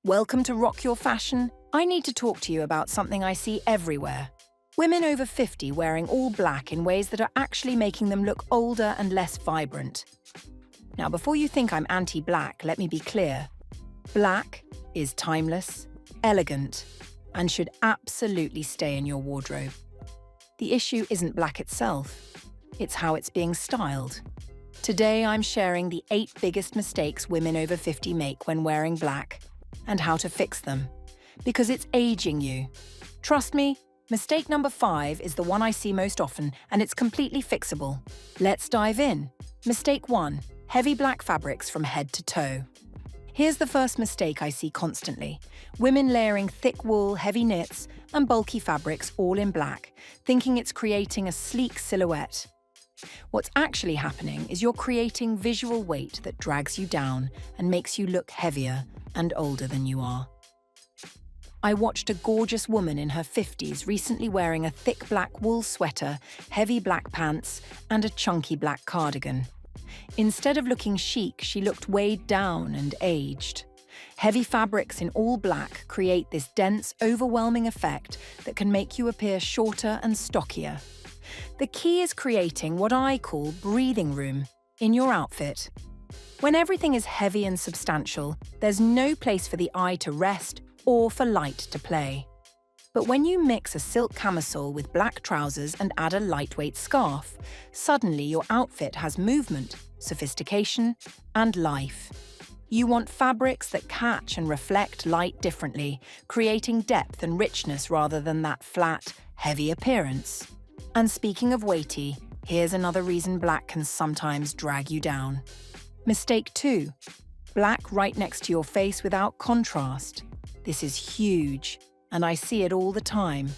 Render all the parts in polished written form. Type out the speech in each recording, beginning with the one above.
Welcome to Rock Your Fashion. I need to talk to you about something I see everywhere. Women over 50 wearing all black in ways that are actually making them look older and less vibrant. Now, before you think I'm anti-black, let me be clear. Black is timeless, elegant, and should absolutely stay in your wardrobe. The issue isn't black itself, it's how it's being styled. Today, I'm sharing the 8 biggest mistakes women over 50 make when wearing black and how to fix them, because it's aging you. Trust me, mistake number 5 is the one I see most often, and it's completely fixable. Let's dive in. Mistake 1, heavy black fabrics from head to toe. Here's the first mistake I see constantly. Women layering thick wool, heavy knits, and bulky fabrics all in black, thinking it's creating a sleek silhouette. What's actually happening is you're creating visual weight that drags you down and makes you look heavier and older than you are. I watched a gorgeous woman in her 50s recently wearing a thick black wool sweater, heavy black pants, and a chunky black cardigan. Instead of looking chic, she looked weighed down and aged. Heavy fabrics in all black create this dense, overwhelming effect that can make you appear shorter and stockier. The key is creating what I call breathing room in your outfit. When everything is heavy and substantial, there's no place for the eye to rest or for light to play. But when you mix a silk camisole with black trousers and add a lightweight scarf, suddenly your outfit has movement, sophistication, and life. You want fabrics that catch and reflect light differently, creating depth and richness rather than that flat, heavy appearance. And speaking of weighty, here's another reason black can sometimes drag you down. Mistake 2, black right next to your face without contrast. This is huge, and I see it all the time.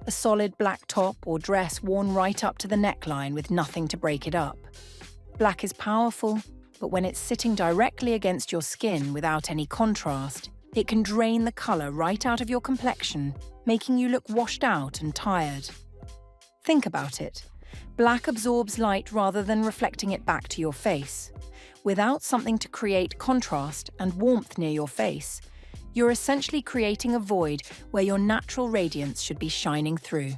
A solid black top or dress worn right up to the neckline with nothing to break it up. Black is powerful, but when it's sitting directly against your skin without any contrast, it can drain the color right out of your complexion, making you look washed out and tired. Think about it. Black absorbs light rather than reflecting it back to your face. Without something to create contrast and warmth near your face, you're essentially creating a void where your natural radiance should be shining through.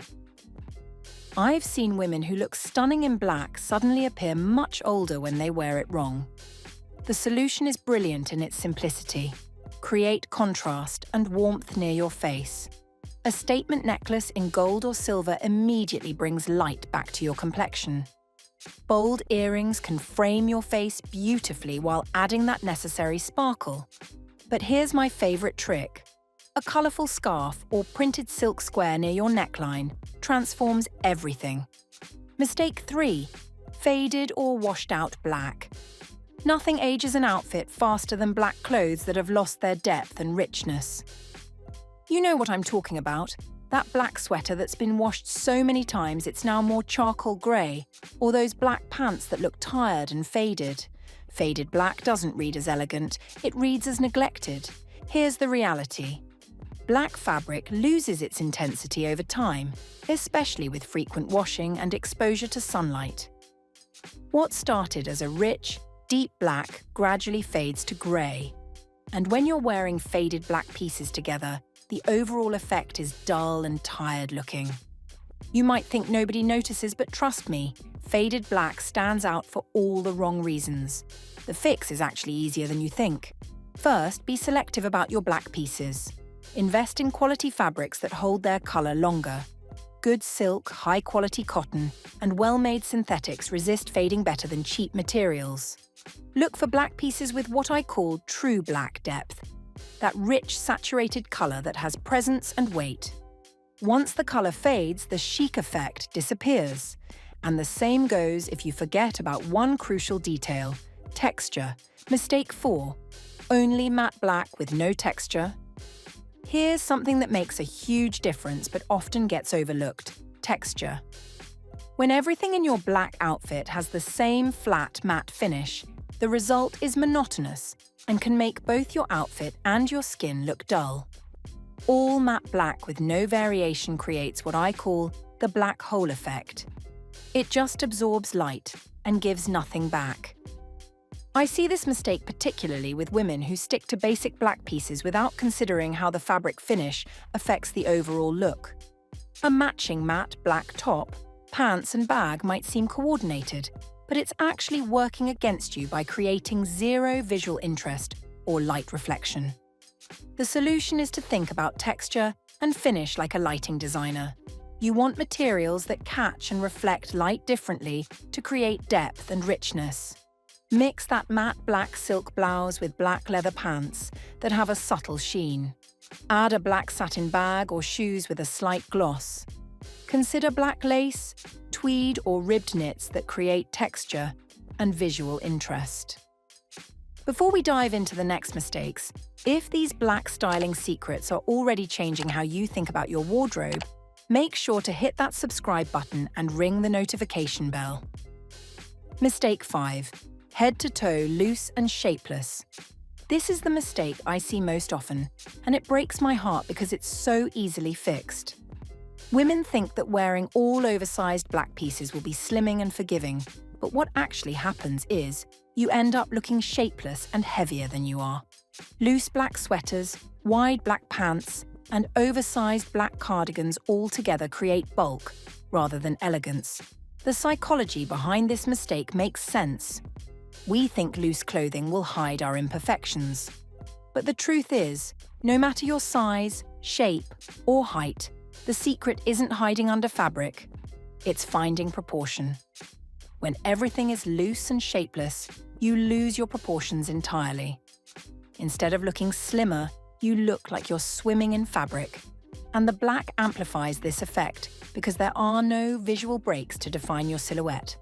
I've seen women who look stunning in black suddenly appear much older when they wear it wrong. The solution is brilliant in its simplicity. Create contrast and warmth near your face. A statement necklace in gold or silver immediately brings light back to your complexion. Bold earrings can frame your face beautifully while adding that necessary sparkle. But here's my favorite trick. A colorful scarf or printed silk square near your neckline transforms everything. Mistake 3, faded or washed out black. Nothing ages an outfit faster than black clothes that have lost their depth and richness. You know what I'm talking about. That black sweater that's been washed so many times it's now more charcoal grey, or those black pants that look tired and faded. Faded black doesn't read as elegant, it reads as neglected. Here's the reality. Black fabric loses its intensity over time, especially with frequent washing and exposure to sunlight. What started as a rich, deep black gradually fades to grey. And when you're wearing faded black pieces together, the overall effect is dull and tired looking. You might think nobody notices, but trust me, faded black stands out for all the wrong reasons. The fix is actually easier than you think. First, be selective about your black pieces. Invest in quality fabrics that hold their colour longer. Good silk, high-quality cotton, and well-made synthetics resist fading better than cheap materials. Look for black pieces with what I call true black depth. That rich, saturated colour that has presence and weight. Once the colour fades, the chic effect disappears. And the same goes if you forget about one crucial detail: texture. Mistake 4, only matte black with no texture. Here's something that makes a huge difference but often gets overlooked: texture. When everything in your black outfit has the same flat matte finish, the result is monotonous and can make both your outfit and your skin look dull. All matte black with no variation creates what I call the black hole effect. It just absorbs light and gives nothing back. I see this mistake particularly with women who stick to basic black pieces without considering how the fabric finish affects the overall look. A matching matte black top, pants and bag might seem coordinated, but it's actually working against you by creating zero visual interest or light reflection. The solution is to think about texture and finish like a lighting designer. You want materials that catch and reflect light differently to create depth and richness. Mix that matte black silk blouse with black leather pants that have a subtle sheen. Add a black satin bag or shoes with a slight gloss. Consider black lace, tweed or ribbed knits that create texture and visual interest. Before we dive into the next mistakes, if these black styling secrets are already changing how you think about your wardrobe, make sure to hit that subscribe button and ring the notification bell. Mistake 5. Head to toe loose and shapeless. This is the mistake I see most often, and it breaks my heart because it's so easily fixed. Women think that wearing all oversized black pieces will be slimming and forgiving, but what actually happens is you end up looking shapeless and heavier than you are. Loose black sweaters, wide black pants, and oversized black cardigans all together create bulk rather than elegance. The psychology behind this mistake makes sense. We think loose clothing will hide our imperfections. But the truth is, no matter your size, shape, or height, the secret isn't hiding under fabric, it's finding proportion. When everything is loose and shapeless, you lose your proportions entirely. Instead of looking slimmer, you look like you're swimming in fabric. And the black amplifies this effect because there are no visual breaks to define your silhouette.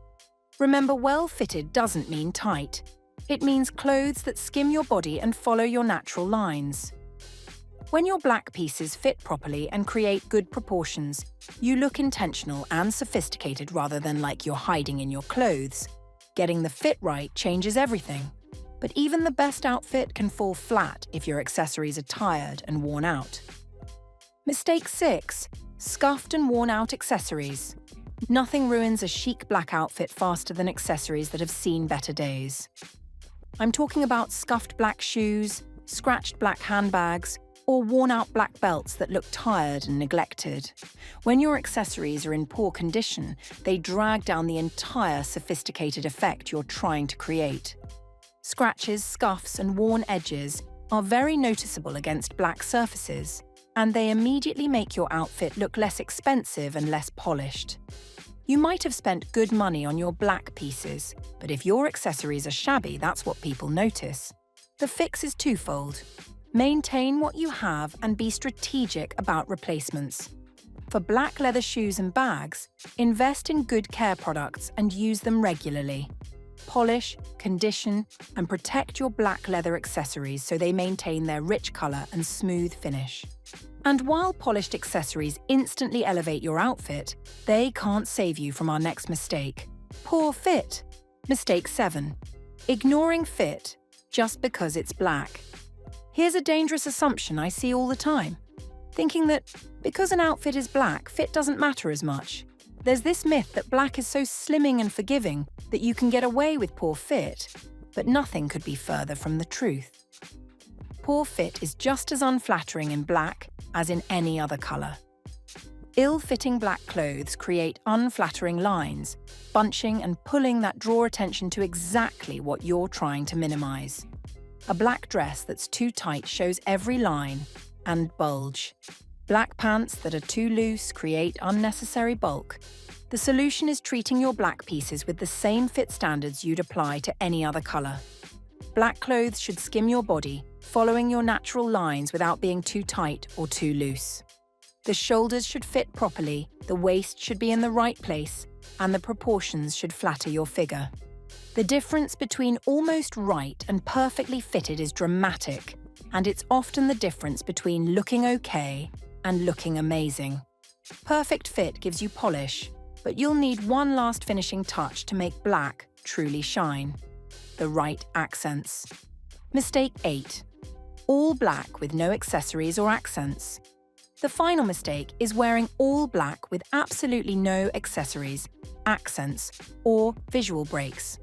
Remember, well-fitted doesn't mean tight. It means clothes that skim your body and follow your natural lines. When your black pieces fit properly and create good proportions, you look intentional and sophisticated rather than like you're hiding in your clothes. Getting the fit right changes everything. But even the best outfit can fall flat if your accessories are tired and worn out. Mistake 6. Scuffed and worn out accessories. Nothing ruins a chic black outfit faster than accessories that have seen better days. I'm talking about scuffed black shoes, scratched black handbags, or worn-out black belts that look tired and neglected. When your accessories are in poor condition, they drag down the entire sophisticated effect you're trying to create. Scratches, scuffs, and worn edges are very noticeable against black surfaces, and they immediately make your outfit look less expensive and less polished. You might have spent good money on your black pieces, but if your accessories are shabby, that's what people notice. The fix is twofold. Maintain what you have and be strategic about replacements. For black leather shoes and bags, invest in good care products and use them regularly. Polish, condition, and protect your black leather accessories so they maintain their rich color and smooth finish. And while polished accessories instantly elevate your outfit, they can't save you from our next mistake: poor fit. Mistake 7. Ignoring fit just because it's black. Here's a dangerous assumption I see all the time, thinking that because an outfit is black, fit doesn't matter as much. There's this myth that black is so slimming and forgiving that you can get away with poor fit, but nothing could be further from the truth. Poor fit is just as unflattering in black as in any other color. Ill-fitting black clothes create unflattering lines, bunching and pulling that draw attention to exactly what you're trying to minimize. A black dress that's too tight shows every line and bulge. Black pants that are too loose create unnecessary bulk. The solution is treating your black pieces with the same fit standards you'd apply to any other color. Black clothes should skim your body, following your natural lines without being too tight or too loose. The shoulders should fit properly, the waist should be in the right place, and the proportions should flatter your figure. The difference between almost right and perfectly fitted is dramatic, and it's often the difference between looking okay and looking amazing. Perfect fit gives you polish, but you'll need one last finishing touch to make black truly shine: the right accents. Mistake 8. All black with no accessories or accents. The final mistake is wearing all black with absolutely no accessories, accents, or visual breaks.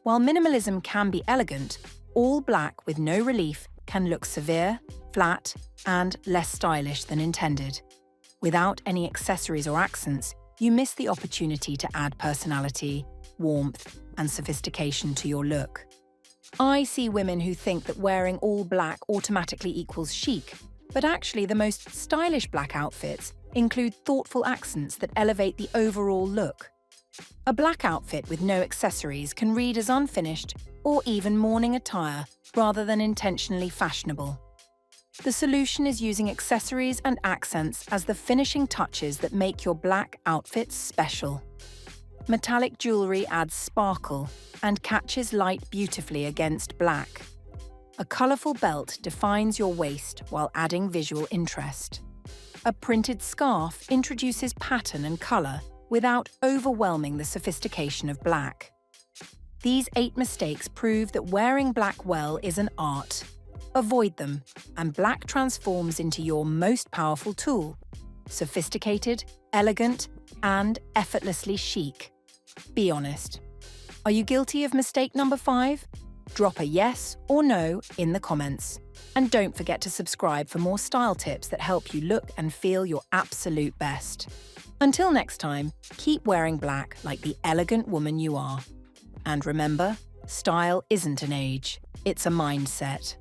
While minimalism can be elegant, all black with no relief can look severe, flat, and less stylish than intended. Without any accessories or accents, you miss the opportunity to add personality, warmth, and sophistication to your look. I see women who think that wearing all black automatically equals chic, but actually the most stylish black outfits include thoughtful accents that elevate the overall look. A black outfit with no accessories can read as unfinished or even morning attire rather than intentionally fashionable. The solution is using accessories and accents as the finishing touches that make your black outfits special. Metallic jewelry adds sparkle and catches light beautifully against black. A colourful belt defines your waist while adding visual interest. A printed scarf introduces pattern and colour without overwhelming the sophistication of black. These 8 mistakes prove that wearing black well is an art. Avoid them, and black transforms into your most powerful tool: sophisticated, elegant, and effortlessly chic. Be honest. Are you guilty of mistake number 5? Drop a yes or no in the comments. And don't forget to subscribe for more style tips that help you look and feel your absolute best. Until next time, keep wearing black like the elegant woman you are. And remember, style isn't an age, it's a mindset.